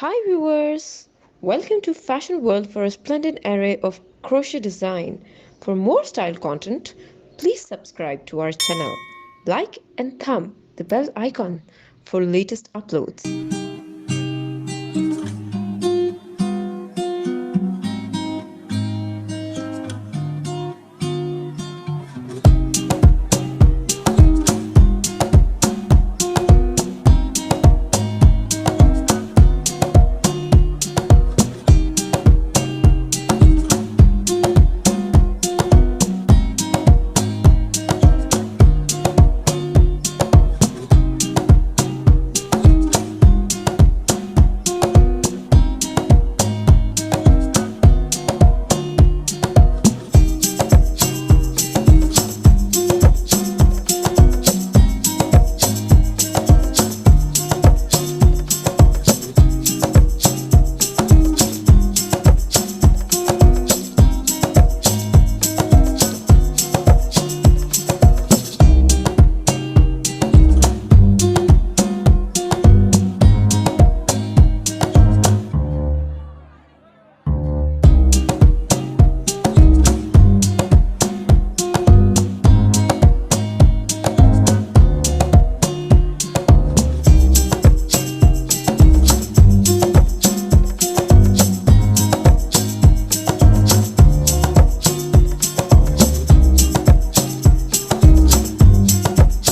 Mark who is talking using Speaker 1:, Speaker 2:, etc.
Speaker 1: Hi viewers! Welcome to Fashion World for a splendid array of crochet design. For more style content, please subscribe to our channel. Like and thumb the bell icon for latest uploads.